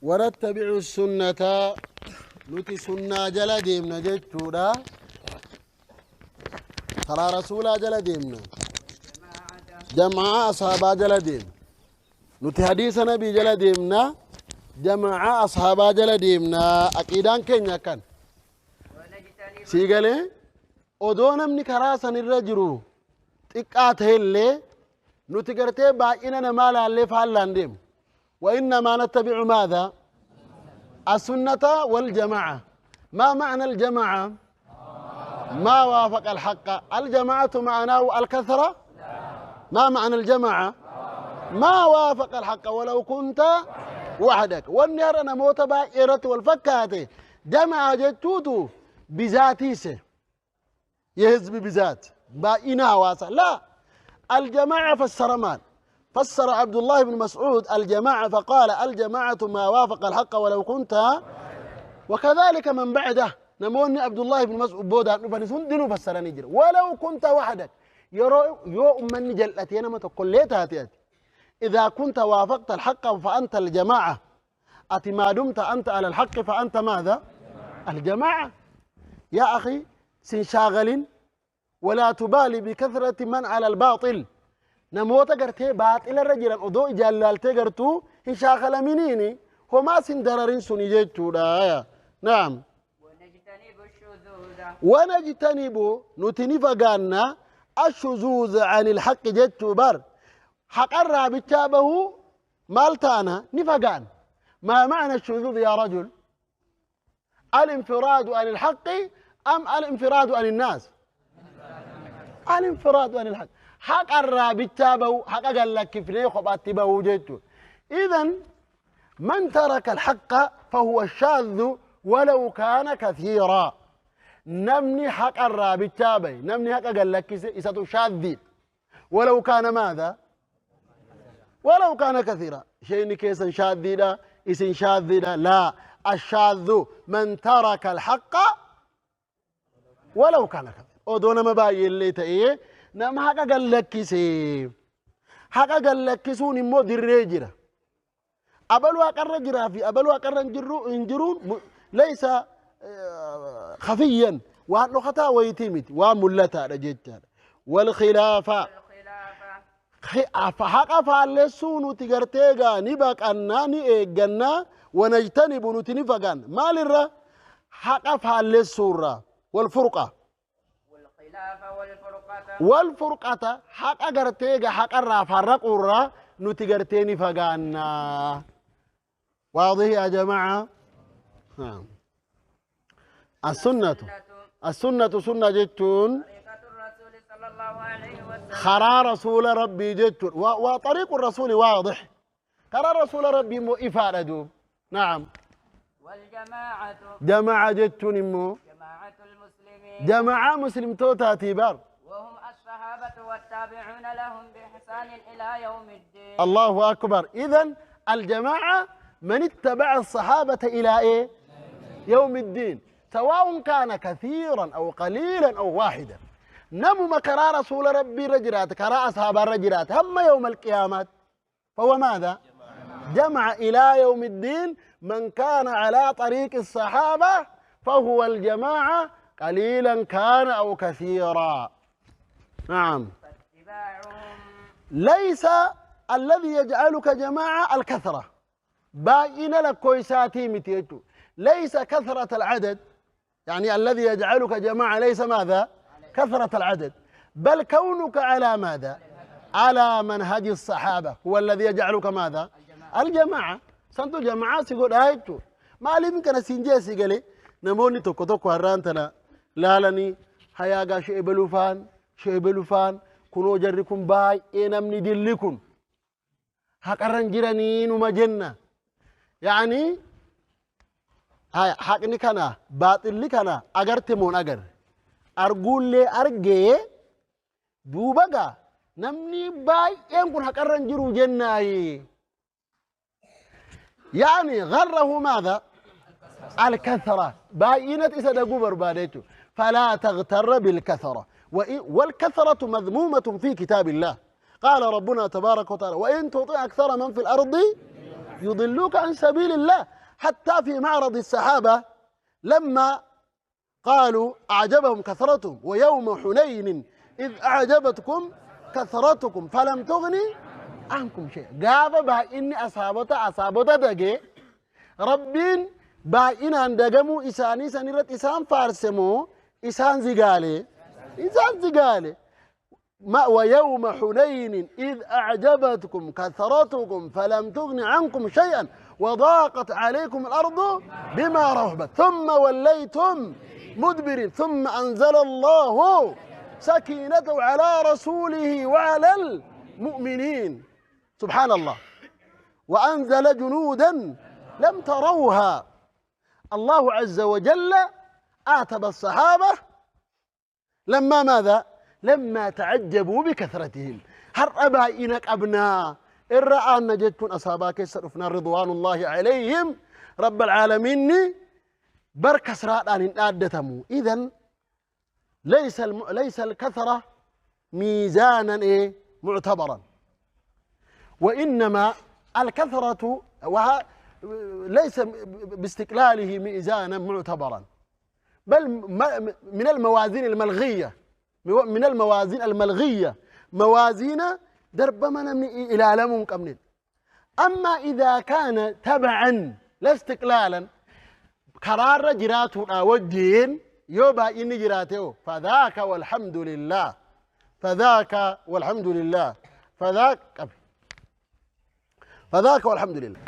ونتبع السنة نتي سنة جل ديمنا جتشودا ترى رسولا جل ديمنا جماعة أصحابا جل ديم نتي حديث نبي جل ديمنا جماعة أصحابا جل ديمنا أكيدان كينيا كان سيقالي odoo namni karaa san irra jiru xiqqaa ta'ellee nuti gartee baay'ina namaa laallee faallaan deemu وإنما نتبع ماذا السنة والجماعة ما معنى الجماعة ما وافق الحق الجماعة معناه الكثرة ما معنى الجماعة ما وافق الحق ولو كنت وحدك والنهر أنا موت بائرة والفكات جماعة جتوتو بذاتيسه يهزب بذات بائنا واسع لا الجماعة فسر مال فسر عبد الله بن مسعود الجماعة فقال الجماعة ما وافق الحق ولو كنت وكذلك من بعده نموني عبد الله بن مسعود بودا نفنسون دينو فسر نجر ولو كنت وحدك يو من جلتين ما تقول ليتها إذا كنت وافقت الحق فأنت الجماعة أتي ما دمت أنت على الحق فأنت ماذا الجماعة يا أخي سنشاغل ولا تبالي بكثرة من على الباطل نموت قرتي باطل الرجل أدو جلالتي قرتو إن شاغل منيني هما سندررين سنجيتو نعم ونجتنب نتنفقنا الشذوذ عن الحق جيتو بر حق الرابطابه مالتانا نفقان ما معنى الشذوذ يا رجل الانفراد عن الحق أم الانفراد عن الناس الانفراد عن الحق حق الرابطابه حق قال لك كيفني خباتبه جيتو إذن من ترك الحق فهو الشاذ ولو كان كثيرا نمني حق الرابطابه نمني حق قال لك إساتو شاذين ولو كان ماذا ولو كان كثيرا شيء كيسا شاذين اسم شاذين لا الشاذ من ترك الحق ولو كان كثيرا ودون ما باي اللي تأيه نم حقا قال لك سي حقا قال لك سون مو دريجرا أبلوا أقر جرا في أبلوا أقر انجرون ليس خفيا وأنه خطا ويتيمت وملتا رجيتا والخلافة فحقا فعلسون تقرتيغا نباك أناني إيقنا ونجتنب نتنفقان ما للرا حقا فعلسورا والفرقة والفرقة حق أغرتيغا حق الرافرق الرا نتغرتيني فقانا واضح يا جماعة نعم السنة سنة جتون خرا رسول ربي جتون وطريق الرسول واضح خرا رسول ربي مو إفادة نعم والجماعة جماعة جتون مو جماعة مسلم توتا تيبار وهم الصحابة والتابعون لهم بإحسان إلى يوم الدين الله أكبر إذن الجماعة من اتبع الصحابة إلى إيه يوم الدين سواء كان كثيرا أو قليلا أو واحدا نمو مكرا رسول ربي رجرات كرا أصحاب الرجرات هم يوم القيامة فهو ماذا جمع إلى يوم الدين من كان على طريق الصحابة فهو الجماعة قليلا كان أو كثيرا نعم ليس الذي يجعلك جماعة الكثرة باين لك كويساتي متيتو ليس كثرة العدد يعني الذي يجعلك جماعة ليس ماذا كثرة العدد بل كونك على ماذا على منهج الصحابة هو الذي يجعلك ماذا الجماعة سنتو جماعة سيقول هايتو ما لي ممكن سينجيسي قالي نموني توكو توكو هرانتنا لالني هياغا شيبلوفان كنو جركم باي نمني دلكم حقرن جراني نما جنة يعني هاي حقني كنا باطل لي كنا أجرتمون أجر أرجول لي أرجع دوبعا نمني باي يمكن حقرن جرو جنة يعني غره ماذا الكثرة باينة إسدقوا بربادته فلا تغتر بالكثرة والكثرة مذمومة في كتاب الله قال ربنا تبارك وتعالى وإن تطيع أكثر من في الأرض يضلوك عن سبيل الله. حتى في معرض السحابة لما قالوا أعجبهم كثرتهم ويوم حنين إذ أعجبتكم كثرتكم فلم تغني عنكم شيء. قابا با إني أصابتا دقي ربين با إن أندقمو إساني سنرت إسان فارسمو إسان زقالي ما ويوم حنين إذ أعجبتكم كثرتكم فلم تغن عنكم شيئا وضاقت عليكم الأرض بما رحبت ثم وليتم مدبرين ثم أنزل الله سكينته على رسوله وعلى المؤمنين سبحان الله وأنزل جنودا لم تروها. الله عز وجل آتب الصحابة لما ماذا؟ لما تعجبوا بكثرتهم. هر أبا إنك أبناء الرأى أن جدتون أصاباك يسرفنا رضوان الله عليهم رب العالمين بركس رأى آدتمو. إذن ليس الكثرة ميزانا معتبرا، وإنما الكثرة ليس باستقلاله ميزانا معتبرا، بل من الموازين الملغية موازين درب من إلى لمن قمن. أما إذا كان تبعا لا استقلالا قرار جراته والدين يوبا إني جراته فذاك والحمد لله فذاك والحمد لله.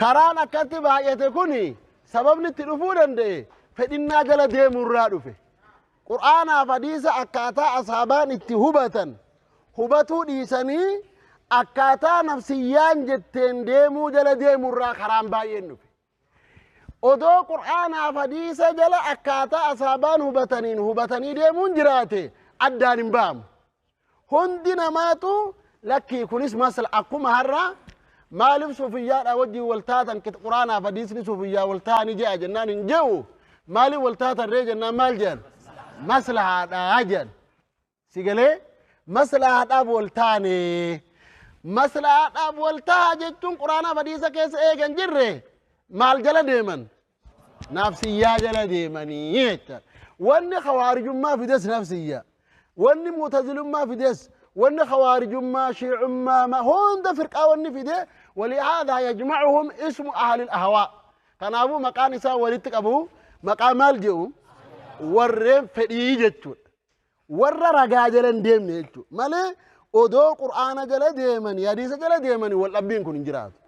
كرانا كتب يتكوني سبب نتلفون دي فإننا جل ديم الرادفه قرآن فديس أكاتا أصحابان هبتو ديساني أكاتا نفسيان جتين ديمو جل ديم الرا خرام باين نفه odoo qur'aanaa fadiisa jala akkaataa asaabaan hubatanii deemuun jiraate addaan hin baamu. Hundi namaatu lakkii kunis masala akkuma har'a maaliif suufiyyaadha wajjin waltaatan qur'aanaa fadiisni suufiyyaa waltaanii jea jennaan hin je'u. Maaliif waltaatan ree jennaan maal jedhan? Maslahaadhaa jedhan. Sigalee maslahaadhaaf waltaane. Maslahaadhaaf waltaa jechuun qur'aanaa fadiisa keessa eegan jirre maal jala deeman nafsiyyaa jala deemanii jechuudha. Wanni khawaarijummaa fides nafsiyyaa, wanni mu'tazilummaa fides, wanni khawaarijummaa shiicummaa hunda firqaa wanni fide ولهذا يجمعهم اسم أهل الأهواء. كانوا مكان إسا ولدت أبو مقام الجو ورّن فدي jechuudha. Warra ragaa jalan deemne jechuudha. Malee odoo qur'aana jala deemanii hadiisa jala deemanii wal dhabbiin kun hin jiraatu.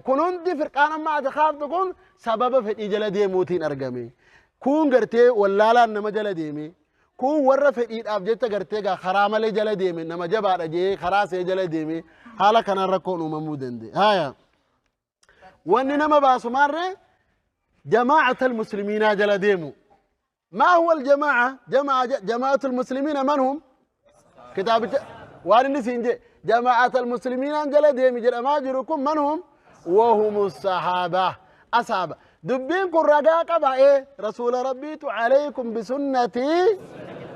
كنون دي فرقانا ما تخاف تكون سبب في إجلا دي موتين أرقامي كون قرتي ولالا نما جلا ديمي كون ورّا في إيد أبجيتا قرتي خرامة لي جلا ديمي نما جبا رجي خراس جلا ديمي حالا كان ركون وممودن دي هايا واني نما باسو ماري جماعة المسلمين جلا ديمو. ما هو الجماعة؟ جماعة المسلمين من هم؟ كتاب واني نسين جماعة المسلمين جلا ديمي جلا ما جركم من هم؟ وهم الصحابة أصحابة دبين كن رقاق بأي رسول ربي عليكم بسنتي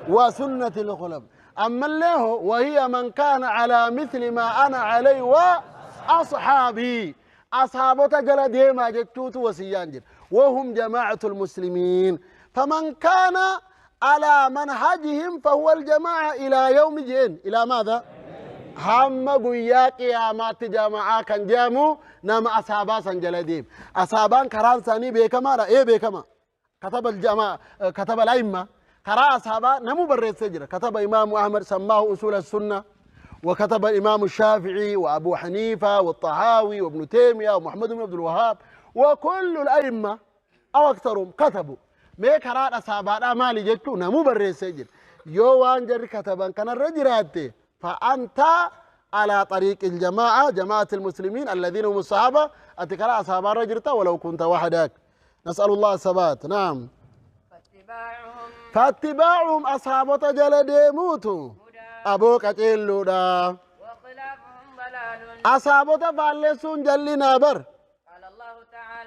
وسنة الخلف أما الله وهي من كان على مثل ما أنا عليه وأصحابي أصحابة جل ديما جتوت وسيانجر وهم جماعة المسلمين فمن كان على منهجهم فهو الجماعة إلى يوم الدين. إلى ماذا؟ هم قيا قيامات جماعة كان جامو نما أصحابا سنجلديم أصحابان كران ثاني بيكما رأي بيكما كتب الجماعة كتب الأئمة كرا أصحابا نمو بريد سجرة كتب إمام أحمد سماه أصول السنة وكتب الإمام الشافعي وأبو حنيفة والطحاوي وابن تيمية ومحمد بن عبد الوهاب وكل الأئمة أو أكثرهم كتبوا ما كرا أصحابا مالي جتو نمو بريد سجرة يوان جر كتبا كان الرجرات فأنت على طريق الجماعة جماعة المسلمين الذين هم الصحابة أتكرا أصحاب الرجرة ولو كنت وحدك. نسأل الله الثبات. نعم. فاتباعهم أصحاب جلد موتوا أبوك أتيلو دا أصحاب فالسون جلنا بر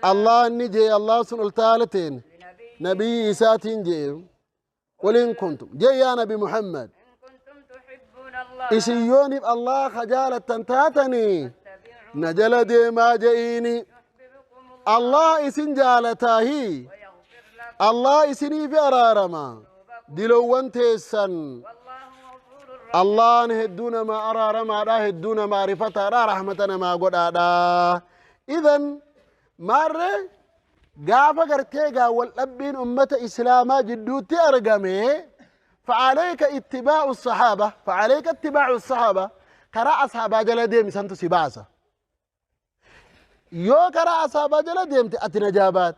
الله نجي الله سن التالتين نبي إساتين جي ولن كنتم جي يا نبي محمد إسيوني الله خجالة تنتاتني نجل ديما جئيني يحببكم الله الله إسن جالتاهي ويغفر لكم الله إسني في أرارما دلوان تيسن والله غفور رحيم الله نهدون ما أرارما را هدون معرفة را رحمتنا ما قد إذن مرة قافة قرتيقا والأبين أمة إسلاما جدوتي أرقمي فعليك اتباع الصحابة فعليك اتباع الصحابة كرا أصحابا جل ديم سنتو سباسة يو كرا أصحابا جل ديم أتنجابات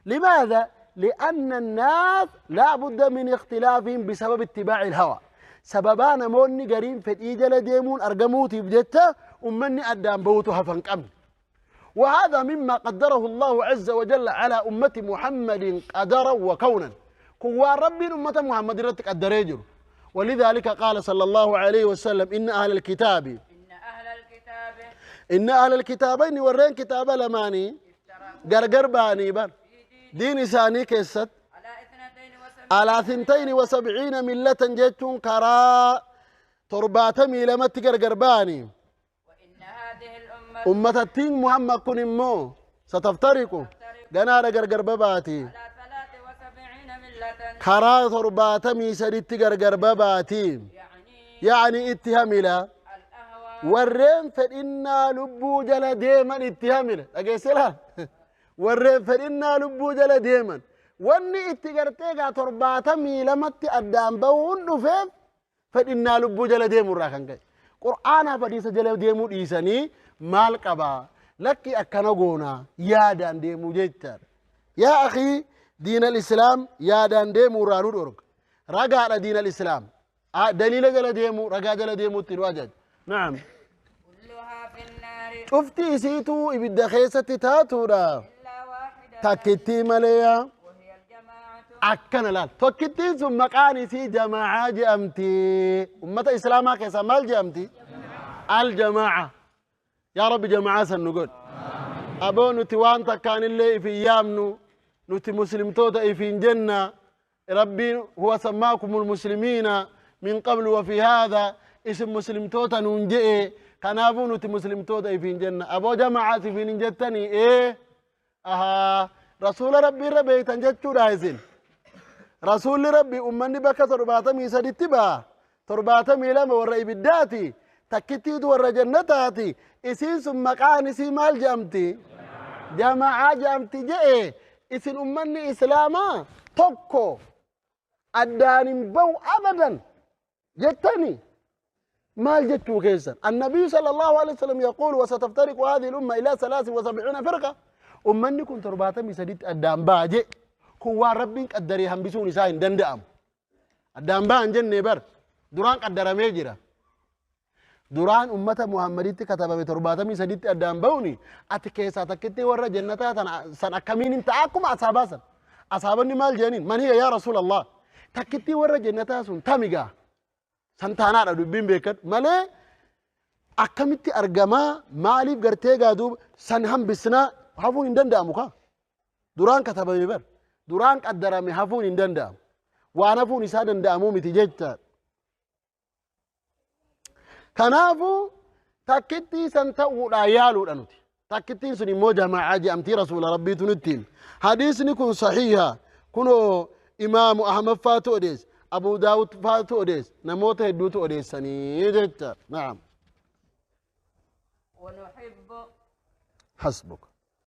لماذا؟ لأن الناس لا بد من اختلافهم بسبب اتباع الهوى سببان موني قريم فتي جل ديمون أرقموتي بجتا أمني أدام بوتها فانقم وهذا مما قدره الله عز وجل على أمة محمد قدرا وكونا كوا ربي أمة محمد رتك الدريجر ولذلك قال صلى الله عليه وسلم إن أهل الكتاب إن أهل الكتابين ورين كتاب لماني قرقر باني بر دين ساني كيست على 72 ملة جتون كرا ترباتمي لما تقرقر باني وإن هذه الأمة أمة التين محمد كن مو ستفترق قنار قرقر بباتي على 73 ملة كرا ترباتمي سدت قرقر بباتي يعني اتهاملا الأهواء ورين فإنا لبو جل ديما اتهاملا أقيسلا ورين فإنا لبو جل ديما واني اتقرتيقا ترباتمي لما تأدام بون نفيف فإنا لبو جل ديما راكن كي قرآن فديس جل ديما إيساني مال قبا لكي أكنغونا يادان ديمو جيتر يا أخي دين الإسلام يادان ديمو رانو دورك رقا على دين الإسلام دليل جل ديمو رقا جل ديمو تلواجد نعم كلها في النار شفتي سيتو إبدا خيسة تاتورا إلا واحدة تكتي مليا وهي الجماعة أكنا لا تكتي ثم مقاني سي جماعة جأمتي أمة إسلاما كيسا مال جأمتي الجماعة يا رب جماعة سنقول أبو نتوان تكان اللي في يامنو نتي مسلم توتا في جنة ربي هو سماكم المسلمين من قبل وفي هذا اسم مسلم توتا ننجئ كنافو نتي مسلم توتا في جنة أبو جماعة في نجتني إيه رسول ربي ربي تنجتشو رايزين رسول ربي أمني بك ترباتمي سدتبا ترباتمي لما ورأي بداتي تكتيد ورا جنتاتي إسين ثم مقاني سي مال جامتي جماعة جامتي جئ إسين أمني إسلاما توكو أداني بو أبدا جتني مال جتو كيسا النبي صلى الله عليه وسلم يقول وستفترق هذه الأمة إلى 73 فرقة أمني كنت ترباتمي سديت أدام باجئ كوا ربي قدري هم بيسوني ساين دندام أدام بان جنة بر دوران قدر ميجرا دوران أمة محمدية كتابة بترباتمي سديت أدام بوني أتكيسا تكتي ورا جنتا سن أكمين انتعاكم أصحابا أصحابني مال جنين من هي يا رسول الله تكتي ورا جنتا سن تاميغا سنتانا دبين بيكت مالي أكمتي أرجما مالي غرتيغا دوب سنهم بسنا هفون اندنداموكا دوران كتابة بيبر دوران قدرامي هفون اندندام وانا فون إسادن دامو متججتا كنافو تكتي سنتو لا يالو الأنوتي تكتي سني موجة مع عاجي أمتي رسول ربي تنتين حديث نكون صحيحة كنو إمام أحمد فاتو أديس أبو داود فاتو أديس نموت هدوتو أديس سني ججتا نعم ونحب حسبك